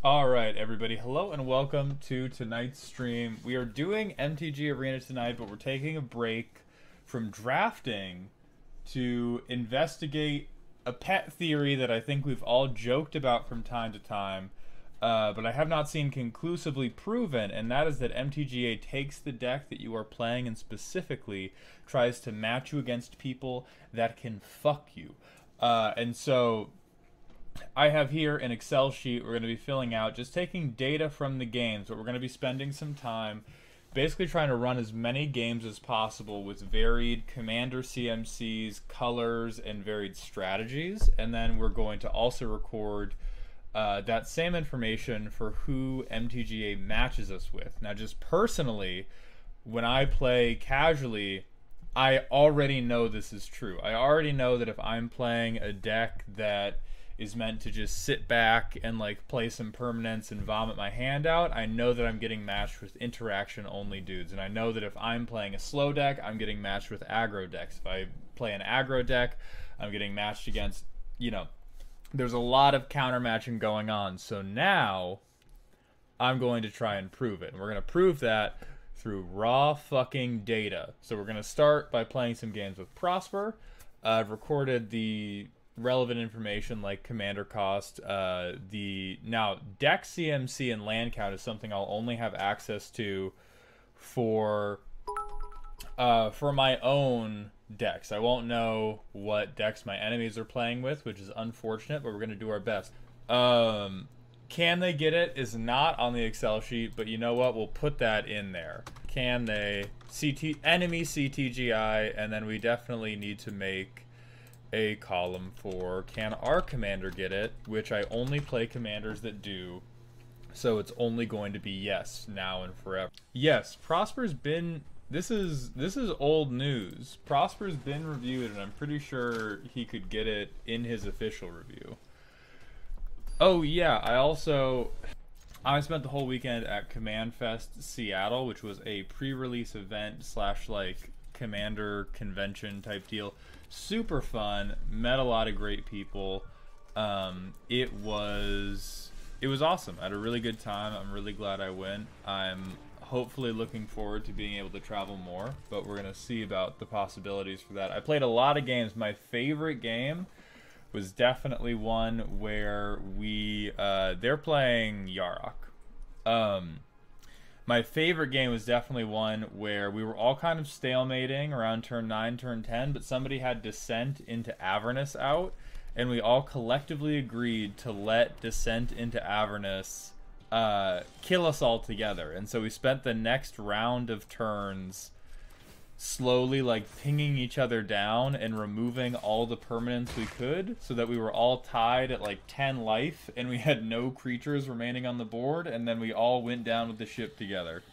All right, everybody. Hello and welcome to tonight's stream. We are doing MTGArena tonight, but we're taking a break from drafting to investigate a pet theory that I think we've all joked about from time to time, but I have not seen conclusively proven, and that is that MTGA takes the deck that you are playing and specifically tries to match you against people that can fuck you. And so I have here an Excel sheet we're going to be filling out, just taking data from the games, but we're going to be spending some time basically trying to run as many games as possible with varied commander CMCs, colors, and varied strategies. And then we're going to also record that same information for who MTGA matches us with. Now, just personally, when I play casually, I already know this is true. I already know that if I'm playing a deck that is meant to just sit back and like play some permanents and vomit my hand out, I know that I'm getting matched with interaction only dudes. And I know that if I'm playing a slow deck, I'm getting matched with aggro decks. If I play an aggro deck, I'm getting matched against, there's a lot of counter matching going on. So now I'm going to try and prove it. And we're going to prove that through raw fucking data. So we're going to start by playing some games with Prosper. I've recorded the relevant information like commander cost. Now deck CMC and land count is something I'll only have access to for my own decks. I won't know what decks my enemies are playing with, which is unfortunate, but we're gonna do our best. Can they get it is not on the Excel sheet, but you know what? We'll put that in there. Can they enemy CTGI, and then we definitely need to make a column for can our commander get it, which I only play commanders that do, so it's only going to be yes now and forever. Yes, Prosper's been, this is old news. Prosper's been reviewed, and I'm pretty sure he could get it in his official review. Oh yeah, I spent the whole weekend at Command Fest Seattle, which was a pre-release event slash like commander convention type deal. Super fun, met a lot of great people. It was awesome. I had a really good time. I'm really glad I went. I'm hopefully looking forward to being able to travel more, but we're gonna see about the possibilities for that. I played a lot of games. My favorite game was definitely one where they're playing Yarok. My favorite game was definitely one where we were all kind of stalemating around turn 9, turn 10, but somebody had Descent into Avernus out, and we all collectively agreed to let Descent into Avernus kill us all together. And so we spent the next round of turns slowly like pinging each other down and removing all the permanents we could, so that we were all tied at like 10 life and we had no creatures remaining on the board, and then we all went down with the ship together.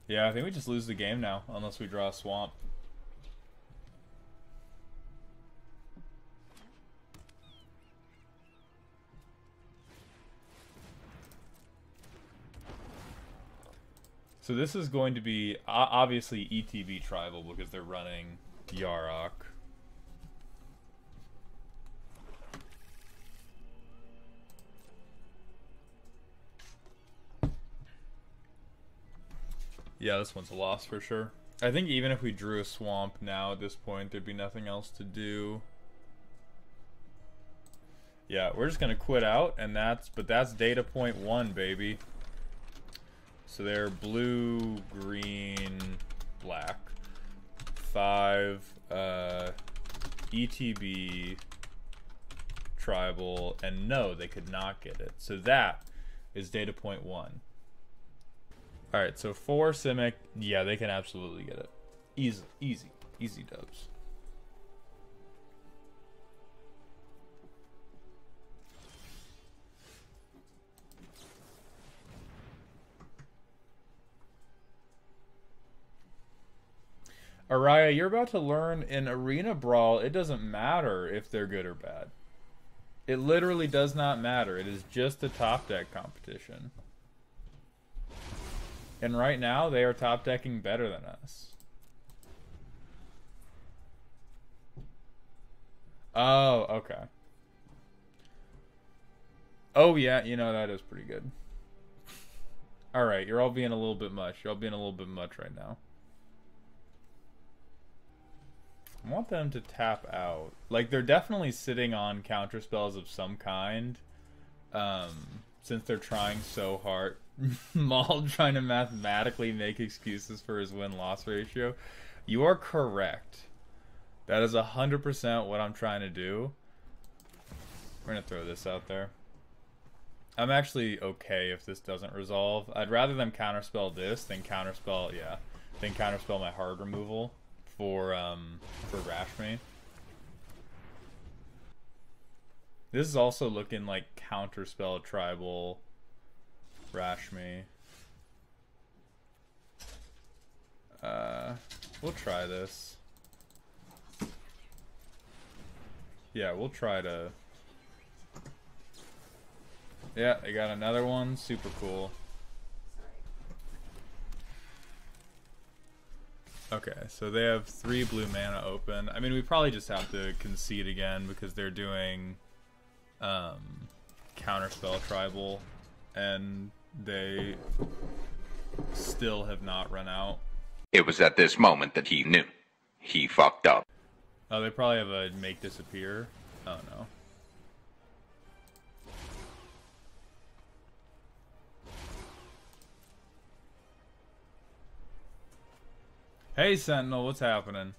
Yeah, I think we just lose the game now unless we draw a swamp. So this is going to be obviously ETB tribal because they're running Yarok. Yeah, this one's a loss for sure. I think even if we drew a swamp now at this point, there'd be nothing else to do. Yeah, we're just gonna quit out, and that's data point 1, baby. So they're blue, green, black. 5, ETB, tribal, and no, they could not get it. So that is data point 1. Alright, so 4, Simic, yeah, they can absolutely get it. Easy dubs. Araya, you're about to learn in Arena Brawl, it doesn't matter if they're good or bad. It literally does not matter. It is just a top deck competition. And right now, they are top decking better than us. Oh, okay. Oh, yeah, you know, that is pretty good. Alright, you're all being a little bit much. You're all being a little bit much right now. I want them to tap out. Like, they're definitely sitting on counter spells of some kind. Since they're trying so hard. Mald trying to mathematically make excuses for his win-loss ratio. You are correct. That is 100% what I'm trying to do. We're gonna throw this out there. I'm actually okay if this doesn't resolve. I'd rather them counterspell this than counterspell, yeah, than counterspell my hard removal for Rashmi. This is also looking like counterspell tribal Rashmi. We'll try this. Yeah, we'll try to... Yeah, I got another one. Super cool. Okay, so they have 3 blue mana open. I mean, we probably just have to concede again because they're doing counterspell tribal and they still have not run out. It was at this moment that he knew. He fucked up. Oh, they probably have a make disappear. Oh no. Hey Sentinel, what's happening?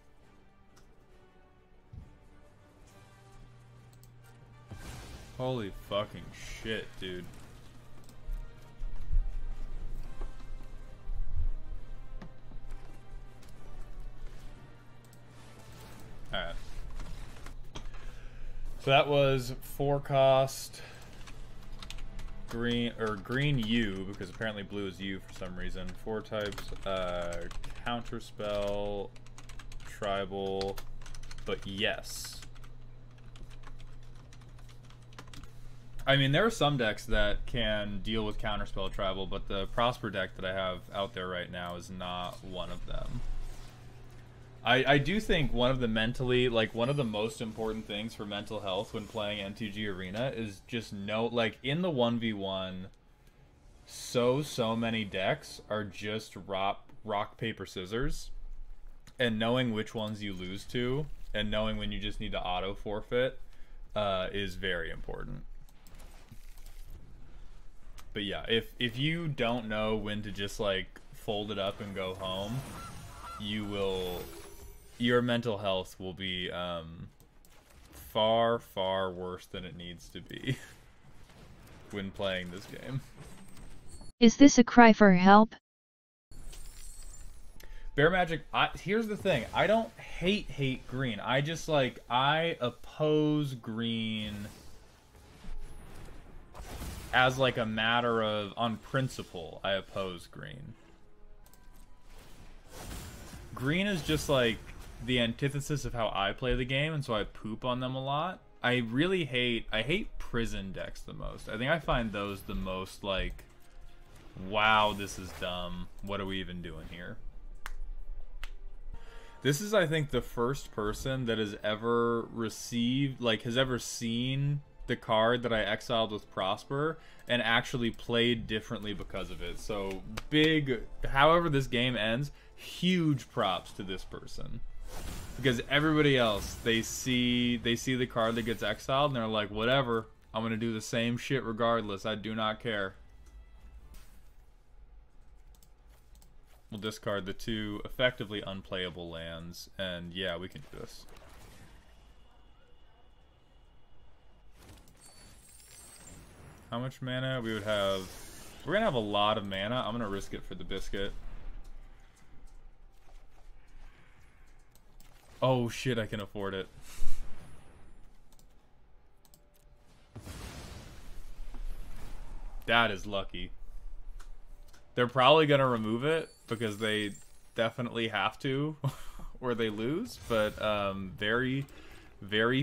Holy fucking shit, dude. Alright. So that was 4 cost green, or green U, because apparently blue is U for some reason. 4 types, counterspell, tribal, but yes. I mean, there are some decks that can deal with counterspell tribal, but the Prosper deck that I have out there right now is not one of them. I do think one of the mentally, like, one of the most important things for mental health when playing MTGArena is just know, like, in the 1v1, so many decks are just rock, paper, scissors, and knowing which ones you lose to, and knowing when you just need to auto forfeit, is very important. But yeah, if you don't know when to just, like, fold it up and go home, you will... your mental health will be far worse than it needs to be when playing this game. Is this a cry for help? Bear Magic, here's the thing. I don't hate green. I just, like, I oppose green as, like, a matter of, on principle, I oppose green. Green is just, like, the antithesis of how I play the game, and so I poop on them a lot. I hate prison decks the most. I think I find those the most, like, wow, this is dumb. What are we even doing here? This is, I think, the first person that has ever received, like, has ever seen the card that I exiled with Prosper and actually played differently because of it. So, big, however this game ends, huge props to this person. Because everybody else, they see the card that gets exiled and they're like, whatever, I'm gonna do the same shit regardless. I do not care. We'll discard the 2 effectively unplayable lands, and yeah, we can do this. How much mana? We would have... we're gonna have a lot of mana. I'm gonna risk it for the biscuit. Oh shit, I can afford it. That is lucky. They're probably gonna remove it because they definitely have to or they lose, but very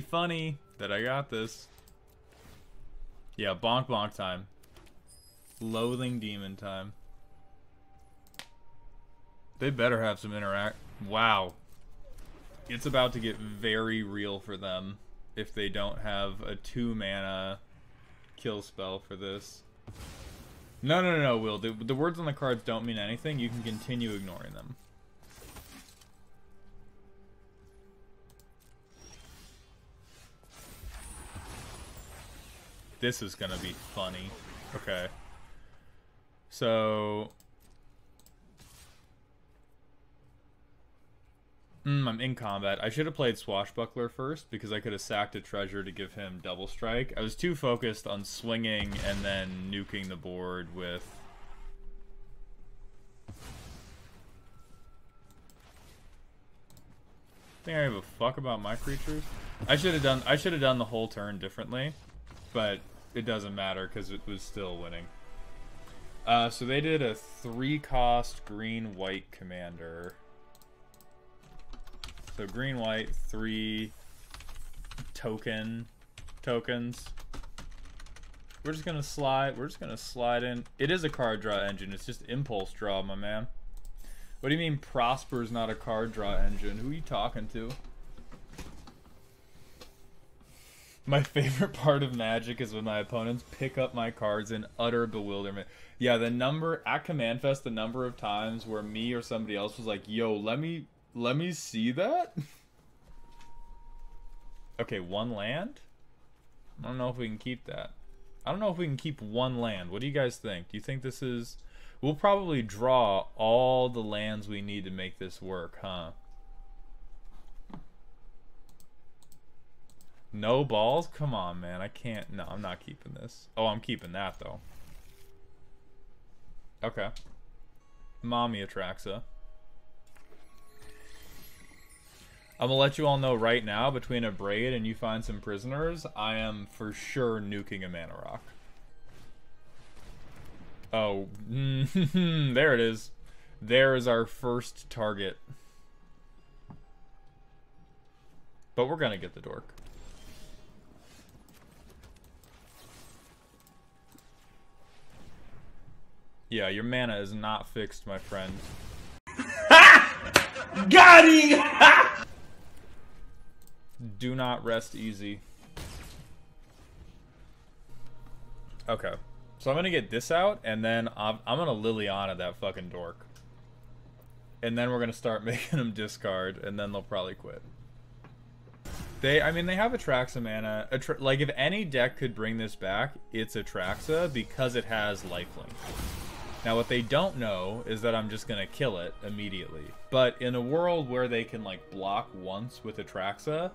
funny that I got this. Yeah, bonk bonk time. Loathing demon time. They better have some interact. Wow. It's about to get very real for them if they don't have a 2 mana kill spell for this. No, no, no, no, Will. The words on the cards don't mean anything. You can continue ignoring them. This is gonna be funny. Okay. So... I'm in combat. I should have played Swashbuckler first, because I could have sacked a treasure to give him double strike. I was too focused on swinging and then nuking the board with... Think I give a fuck about my creatures? I should have done the whole turn differently, but it doesn't matter because it was still winning. So they did a 3-cost green-white commander. So green, white, 3 tokens. We're just gonna slide in. It is a card draw engine. It's just impulse draw, my man. What do you mean Prosper's not a card draw engine? Who are you talking to? My favorite part of Magic is when my opponents pick up my cards in utter bewilderment. Yeah, the number at Command Fest, the number of times where me or somebody else was like, "Yo, let me see that." Okay, 1 land? I don't know if we can keep that. I don't know if we can keep 1 land. What do you guys think? Do you think this is... We'll probably draw all the lands we need to make this work, huh? No balls? Come on, man. I can't... No, I'm not keeping this. Oh, I'm keeping that, though. Okay. Mommy Atraxa. I'm gonna let you all know right now, between a Braid and you find some prisoners, I am for sure nuking a Mana Rock. Oh, there it is. There is our first target. But we're gonna get the dork. Yeah, your mana is not fixed, my friend. Got him! Do not rest easy. Okay. So I'm gonna get this out, and then I'm gonna Liliana that fucking dork. And then we're gonna start making them discard, and then they'll probably quit. I mean, they have Atraxa mana. Like, if any deck could bring this back, it's Atraxa, because it has lifelink. Now, what they don't know is that I'm just gonna kill it immediately. But in a world where they can, like, block once with Atraxa,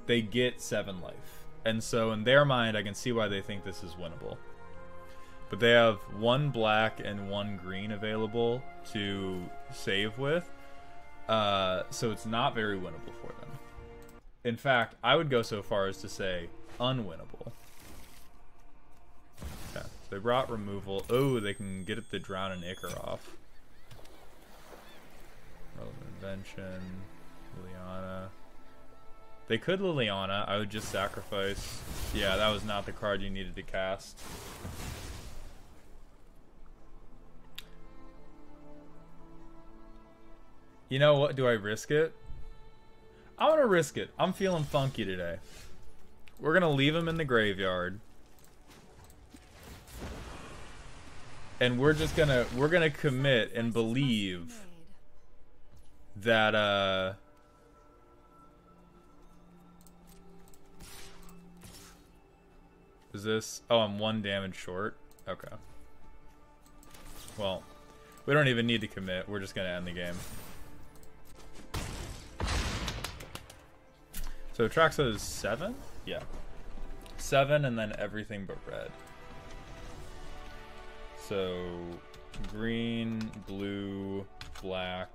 they get 7 life. And so, in their mind, I can see why they think this is winnable. But they have 1 black and 1 green available to save with. So it's not very winnable for them. In fact, I would go so far as to say unwinnable. Okay, so they brought removal. Oh, they can get the Drown and Ichor off. Relevant Invention. Liliana. They could Liliana. I would just sacrifice. Yeah, that was not the card you needed to cast. You know what? Do I risk it? I'm gonna risk it. I'm feeling funky today. We're gonna leave him in the graveyard. And we're gonna commit and believe that is this? Oh, I'm 1 damage short. Okay. Well, we don't even need to commit. We're just gonna end the game. So Atraxa is 7? Yeah. 7 and then everything but red. So green, blue, black,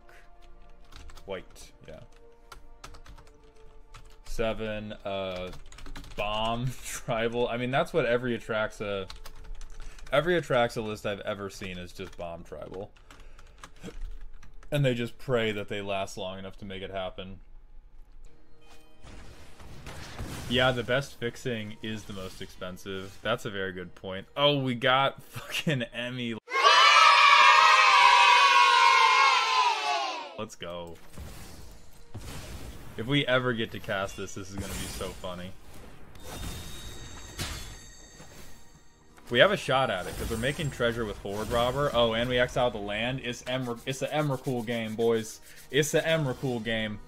white. Yeah. 7, bomb, tribal. I mean, that's what every Atraxa list I've ever seen is just bomb tribal. And they just pray that they last long enough to make it happen. Yeah, the best fixing is the most expensive. That's a very good point. Oh, we got fucking Emmy. Let's go. If we ever get to cast this, this is gonna be so funny. We have a shot at it, because we're making treasure with Horde Robber. Oh, and we exiled the land. It's the Emrakul game, boys. It's the Emrakul game.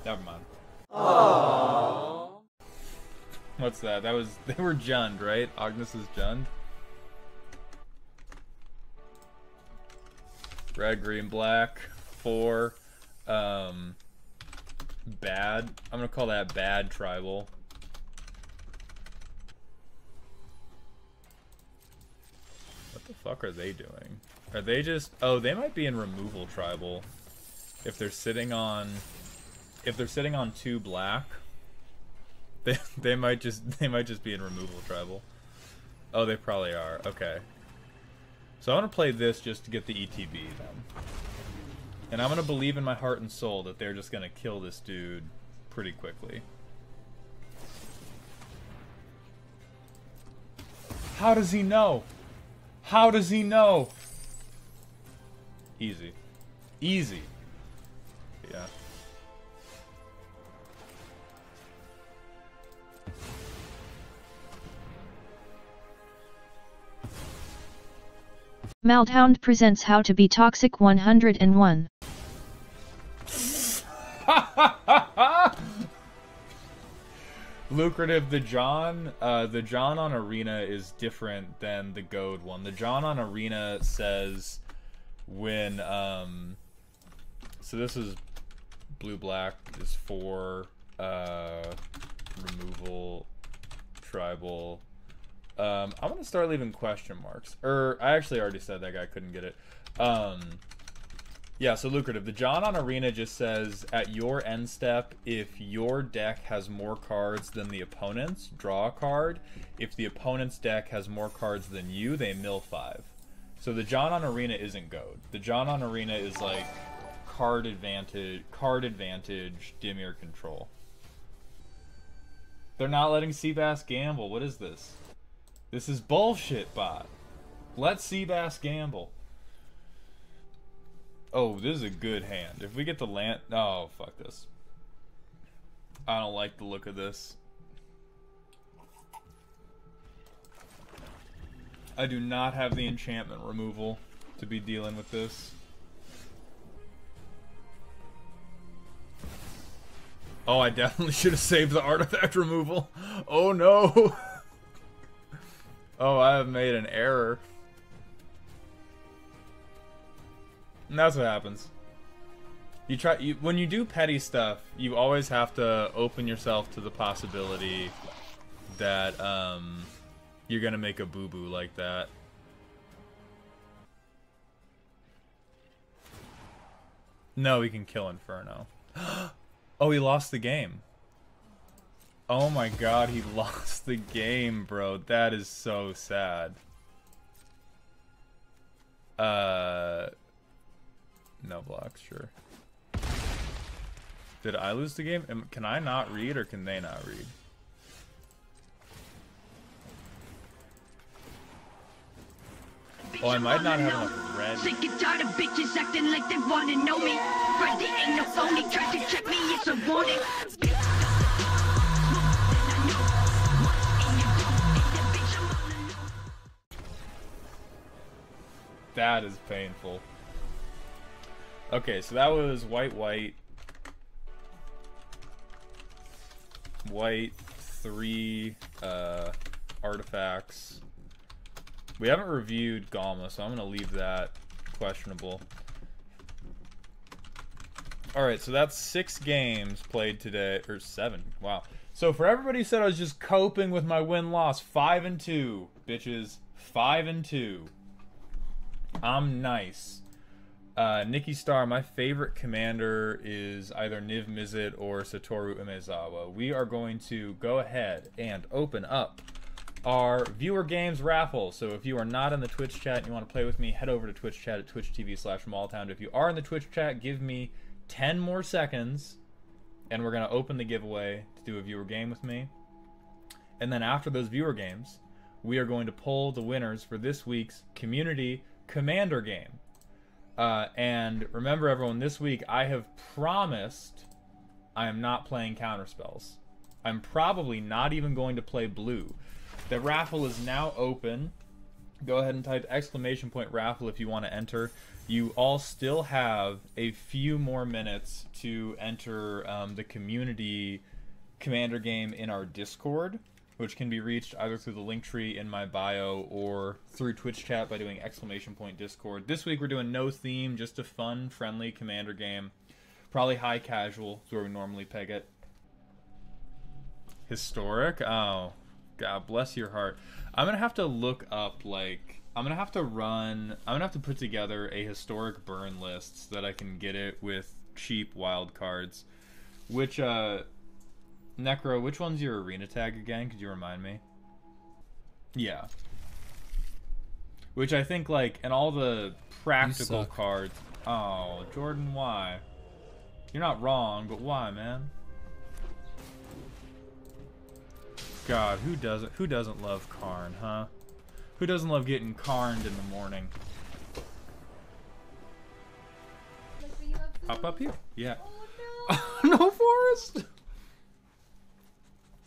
Never mind. Aww. What's that? That was... They were Jund, right? Agnes is Jund? Red, green, black. 4. Bad. I'm gonna call that bad tribal. What the fuck are they doing? Are they just... Oh, they might be in removal tribal. If they're sitting on... If they're sitting on 2 black, they might just be in removal tribal. Oh, they probably are. Okay. So I want to play this just to get the ETB then. And I'm going to believe in my heart and soul that they're just going to kill this dude pretty quickly. How does he know? How does he know? Easy. Easy. Yeah. MaldHound presents How to Be Toxic 101. Lucrative. The John on Arena is different than the Goad one. The John on Arena says when so this is blue black is 4 removal tribal. I'm gonna start leaving question marks. I actually already said that guy couldn't get it. Yeah, so lucrative. The John on Arena just says, at your end step, if your deck has more cards than the opponent's, draw a card. If the opponent's deck has more cards than you, they mill 5. So the John on Arena isn't Goad. The John on Arena is like card advantage, Dimir control. They're not letting Seabass gamble. What is this? This is bullshit, bot. Let Seabass gamble. Oh, this is a good hand. If we get the land... Oh, fuck this. I don't like the look of this. I do not have the enchantment removal to be dealing with this. Oh, I definitely should have saved the artifact removal. Oh, no. Oh, I have made an error. And that's what happens. When you do petty stuff, you always have to open yourself to the possibility that you're gonna make a boo-boo like that. No, he can kill Inferno. Oh, he lost the game. Oh my god, he lost the game, bro. That is so sad. No blocks, sure. Did I lose the game? Can I not read, or can they not read? Oh, I might not have enough red. Sick and tired of bitches acting like they wanna know me. Friendly ain't no phony, try to check me, it's a warning. That is painful. Okay, so that was white, 3 artifacts. We haven't reviewed Galma, so I'm gonna leave that questionable. Alright, so that's 6 games played today, or 7, wow. So for everybody who said I was just coping with my win-loss, 5-2, bitches, 5-2. I'm nice. Nikki Star, my favorite commander is either Niv Mizzet or Satoru Umezawa. We are going to go ahead and open up our viewer games raffle. So if you are not in the Twitch chat and you want to play with me, head over to Twitch chat at twitch.tv/MaldHound. If you are in the Twitch chat, give me 10 more seconds and we're going to open the giveaway to do a viewer game with me. And then after those viewer games, we are going to pull the winners for this week's community commander game. And remember, everyone, this week I have promised I am not playing counterspells. I'm probably not even going to play blue. The raffle is now open. Go ahead and type !raffle if you want to enter. You all still have a few more minutes to enter the community commander game in our Discord, which can be reached either through the link tree in my bio or through Twitch chat by doing !Discord. This week we're doing no theme, just a fun, friendly commander game. Probably high casual, is where we normally peg it. Historic? Oh, God bless your heart. I'm gonna have to look up, like, I'm gonna have to put together a historic burn list so that I can get it with cheap wild cards. Which, Necro, which one's your arena tag again? Could you remind me? Yeah. Which I think, like, and all the practical cards. Oh, Jordan, why? You're not wrong, but why, man? God, who doesn't love Karn, huh? Who doesn't love getting Karned in the morning? Up here? Yeah. Oh, no. No, Forrest!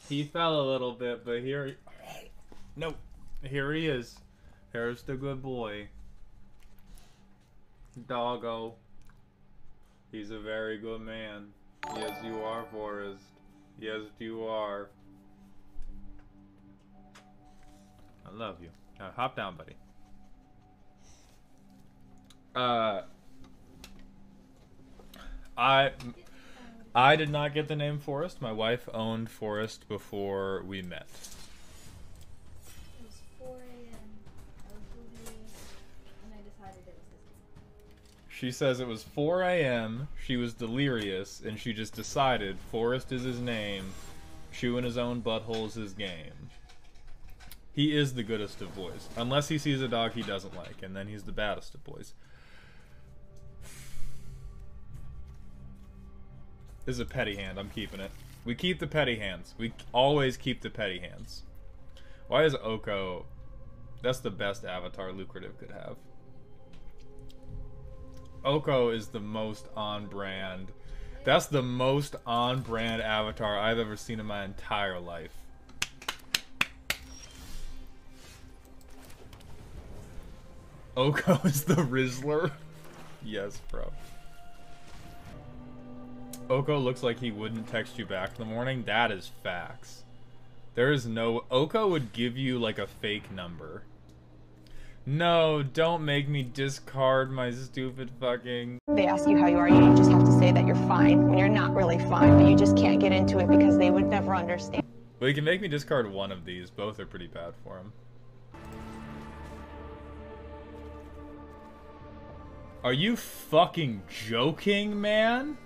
He fell a little bit, but here he is. Here's the good boy. Doggo. He's a very good man. Yes, you are, Forrest. Yes, you are. I love you. Now, hop down, buddy. I did not get the name Forrest. My wife owned Forrest before we met. It was 4 a.m. I was sleepy, and I decided it was his name. She says it was 4 a.m. She was delirious, and she just decided Forrest is his name. Chewing his own butthole is his game. He is the goodest of boys. Unless he sees a dog he doesn't like, and then he's the baddest of boys. This is a petty hand. I'm keeping it. We keep the petty hands. We always keep the petty hands. Why is Oko... That's the best avatar Lucrative could have. Oko is the most on-brand. That's the most on-brand avatar I've ever seen in my entire life. Oko is the Rizzler. Yes, bro. Oko looks like he wouldn't text you back in the morning. That is facts. There is no... Oko would give you, like, a fake number. No, don't make me discard my stupid fucking... They ask you how you are, you just have to say that you're fine when you're not really fine, but you just can't get into it because they would never understand. Well, he can make me discard one of these. Both are pretty bad for him. Are you fucking joking, man?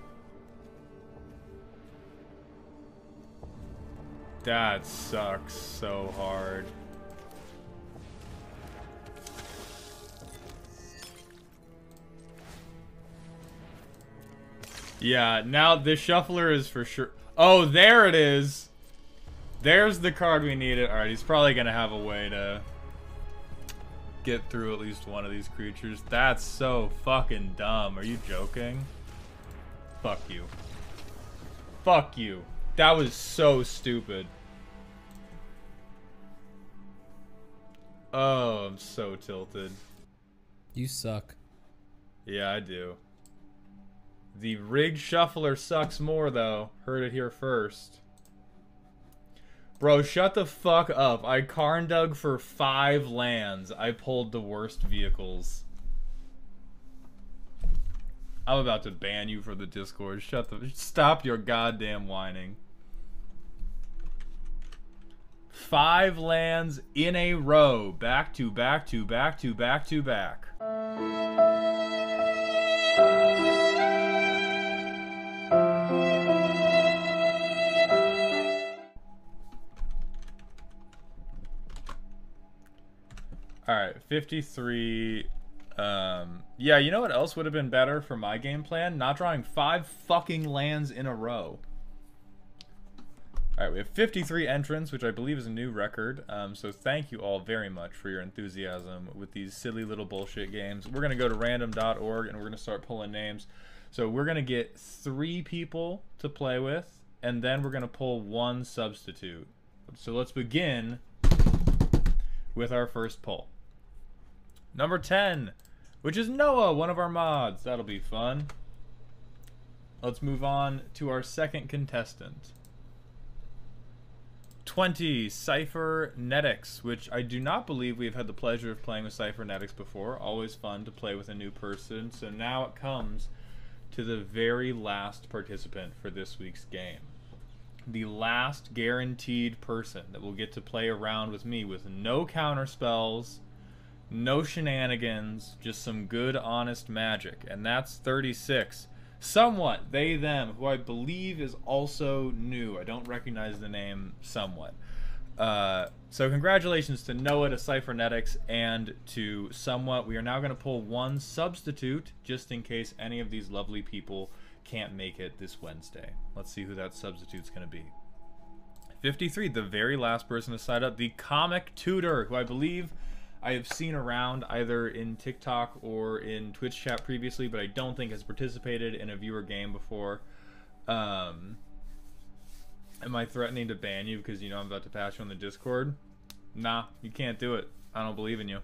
That sucks so hard. Yeah, now the shuffler is for sure. Oh, there it is. There's the card we needed. Alright, he's probably gonna have a way to get through at least one of these creatures. That's so fucking dumb. Are you joking? Fuck you. Fuck you. That was so stupid. Oh, I'm so tilted. You suck. Yeah, I do. The rigged shuffler sucks more, though. Heard it here first. Bro, shut the fuck up. I Karn dug for 5 lands. I pulled the worst vehicles. I'm about to ban you for the Discord. Stop your goddamn whining. 5 lands in a row. Back to back to back to back to back. Alright, 53. Yeah, you know what else would have been better for my game plan? Not drawing 5 fucking lands in a row. Alright, we have 53 entrants, which I believe is a new record. So thank you all very much for your enthusiasm with these silly little bullshit games. We're going to go to random.org and we're going to start pulling names. So we're going to get 3 people to play with. and then we're going to pull one substitute. So let's begin with our first pull. Number 10, which is Noah, one of our mods. That'll be fun. Let's move on to our second contestant. 20, Cybernetics, which I do not believe we've had the pleasure of playing with Cybernetics before. Always fun to play with a new person. So now it comes to the very last participant for this week's game. The last guaranteed person that will get to play around with me with no counter spells, no shenanigans, just some good honest magic. And that's 36. Somewhat, they, them, who I believe is also new. I don't recognize the name Somewhat. So congratulations to Noah, to Cybernetics, and to Somewhat. We are now going to pull one substitute, just in case any of these lovely people can't make it this Wednesday. Let's see who that substitute's going to be. 53, the very last person to sign up, the Comic Tutor, who I believe I have seen around either in TikTok or in Twitch chat previously, but I don't think has participated in a viewer game before. Am I threatening to ban you because you know I'm about to pass you on the Discord? Nah, you can't do it. I don't believe in you.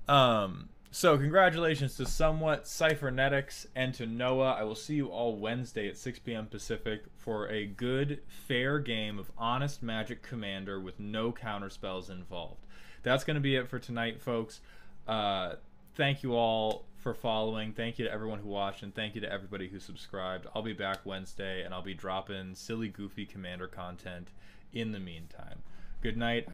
So congratulations to Somewhat, Cybernetics, and to Noah. I will see you all Wednesday at 6 p.m. Pacific for a good, fair game of Honest Magic Commander with no counterspells involved. That's going to be it for tonight, folks. Thank you all for following. Thank you to everyone who watched, and thank you to everybody who subscribed. I'll be back Wednesday, and I'll be dropping silly, goofy Commander content in the meantime. Good night.